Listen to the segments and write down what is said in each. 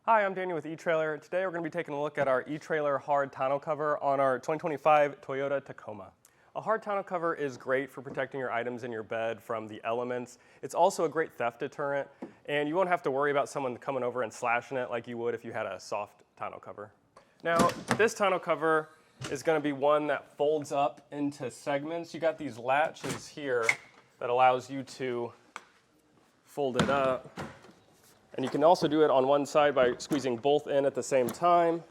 Hi, I'm Daniel with eTrailer. Today we're going to be taking a look at our eTrailer hard tonneau cover on our 2025 Toyota Tacoma. A hard tonneau cover is great for protecting your items in your bed from the elements. It's also a great theft deterrent, and you won't have to worry about someone coming over and slashing it like you would if you had a soft tonneau cover. Now, this tonneau cover is going to be one that folds up into segments. You got these latches here that allows you to fold it up. And you can also do it on one side by squeezing both in at the same time,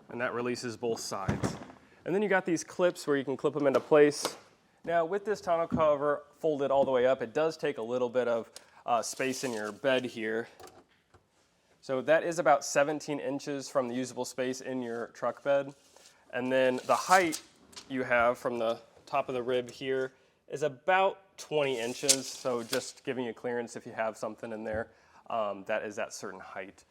and that releases both sides. And then you got these clips where you can clip them into place. Now with this tonneau cover folded all the way up, it does take a little bit of space in your bed here. So that is about 17 inches from the usable space in your truck bed. And then the height you have from the top of the rib here is about 20 inches, so just giving you clearance if you have something in there that is that certain height.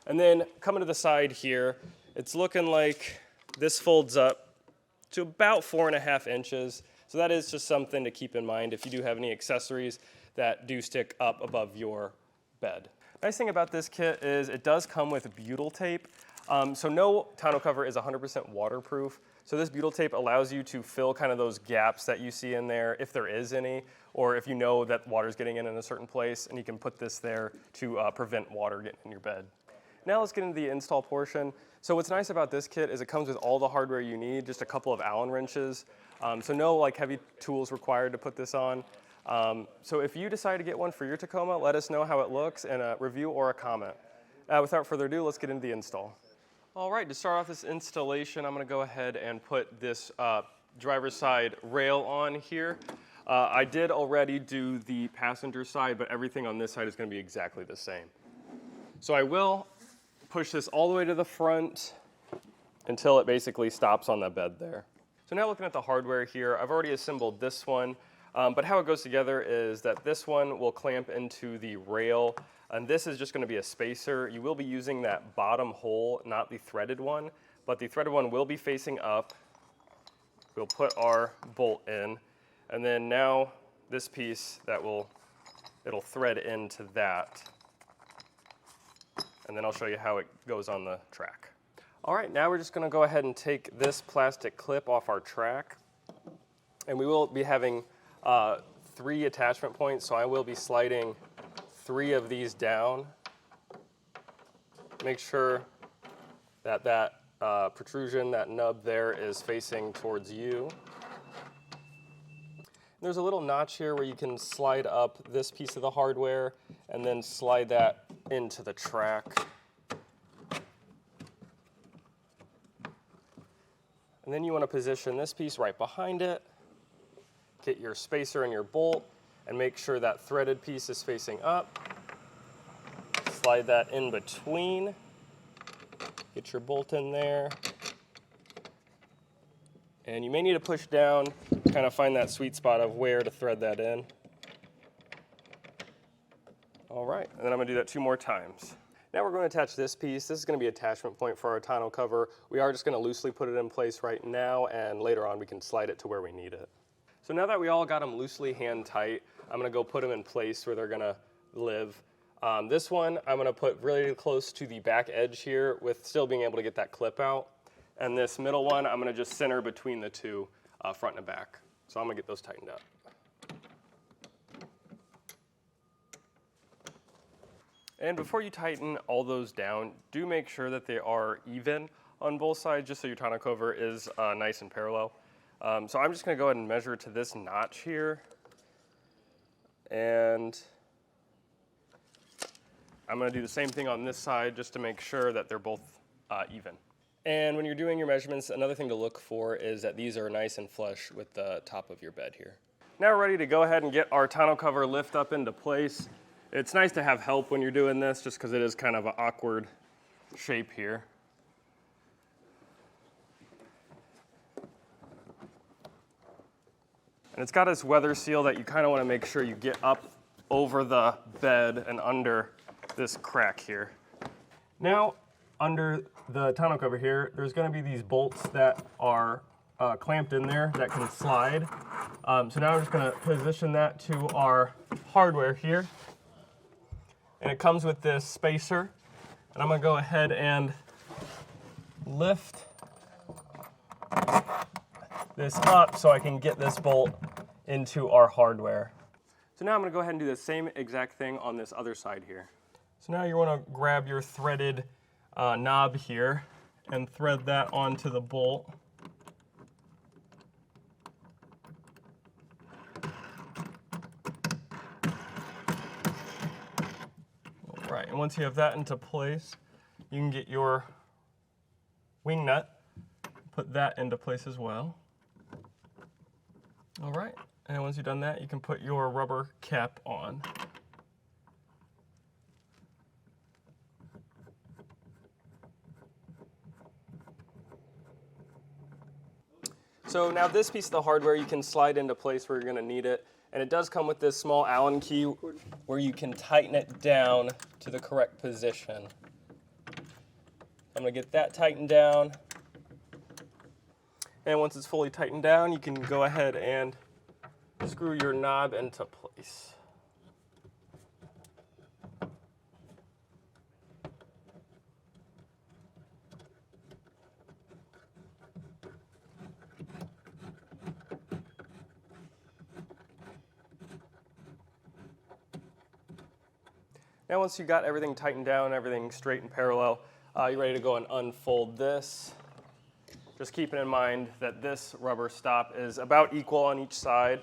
And then coming to the side here, it's looking like this folds up to about 4.5 inches. So that is just something to keep in mind if you do have any accessories that do stick up above your bed. Nice thing about this kit is it does come with butyl tape. So no tonneau cover is 100% waterproof. So this butyl tape allows you to fill kind of those gaps that you see in there, if there is any, or if you know that water's getting in a certain place, and you can put this there to prevent water getting in your bed. Now let's get into the install portion. So what's nice about this kit is it comes with all the hardware you need, just a couple of Allen wrenches. So no like heavy tools required to put this on. So if you decide to get one for your Tacoma, let us know how it looks in a review or a comment. Without further ado, let's get into the install. All right, to start off this installation, I'm going to go ahead and put this driver's side rail on here. I did already do the passenger side, but everything on this side is going to be exactly the same. So I will push this all the way to the front until it basically stops on the bed there. So now looking at the hardware here, I've already assembled this one, but how it goes together is that this one will clamp into the rail. And this is just going to be a spacer. You will be using that bottom hole, not the threaded one, but the threaded one will be facing up. We'll put our bolt in, and then now this piece it'll thread into that. And then I'll show you how it goes on the track. All right, now we're just going to go ahead and take this plastic clip off our track, and we will be having 3 attachment points, so I will be sliding 3 of these down. Make sure that protrusion, that nub there, is facing towards you. There's a little notch here where you can slide up this piece of the hardware and then slide that into the track. And then you want to position this piece right behind it, get your spacer and your bolt, and make sure that threaded piece is facing up. Slide that in between. Get your bolt in there. And you may need to push down, kind of find that sweet spot of where to thread that in. All right, and then I'm going to do that 2 more times. Now we're going to attach this piece. This is going to be an attachment point for our tonneau cover. We are just going to loosely put it in place right now, and later on we can slide it to where we need it. So now that we all got them loosely hand tight, I'm going to go put them in place where they're going to live. This one I'm going to put really close to the back edge here with still being able to get that clip out. And this middle one I'm going to just center between the 2, front and back. So I'm going to get those tightened up. And before you tighten all those down, do make sure that they are even on both sides, just so your tonneau cover is nice and parallel. So I'm just going to go ahead and measure to this notch here. And I'm going to do the same thing on this side just to make sure that they're both even. And when you're doing your measurements, another thing to look for is that these are nice and flush with the top of your bed here. Now we're ready to go ahead and get our tonneau cover lift up into place. It's nice to have help when you're doing this just because it is kind of an awkward shape here. And it's got this weather seal that you kind of want to make sure you get up over the bed and under this crack here. Now, under the tonneau cover here, there's going to be these bolts that are clamped in there that can slide. So now we're just going to position that to our hardware here. and it comes with this spacer. And I'm going to go ahead and lift this up so I can get this bolt into our hardware. So now I'm going to go ahead and do the same exact thing on this other side here. So now you want to grab your threaded knob here and thread that onto the bolt. All right, and once you have that into place, you can get your wing nut, put that into place as well. All right, and once you've done that, you can put your rubber cap on. So now this piece of the hardware you can slide into place where you're going to need it, and it does come with this small Allen key where you can tighten it down to the correct position. I'm going to get that tightened down, and once it's fully tightened down, you can go ahead and screw your knob into place. Now once you got everything tightened down, everything straight and parallel, you're ready to go and unfold this. Just keeping in mind that this rubber stop is about equal on each side.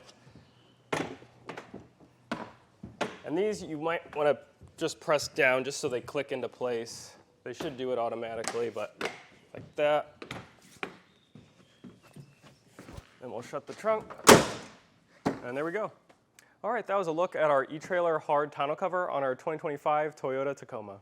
And these you might want to just press down just so they click into place. They should do it automatically, but like that. Then we'll shut the trunk, and there we go. All right, that was a look at our eTrailer hard tonneau cover on our 2025 Toyota Tacoma.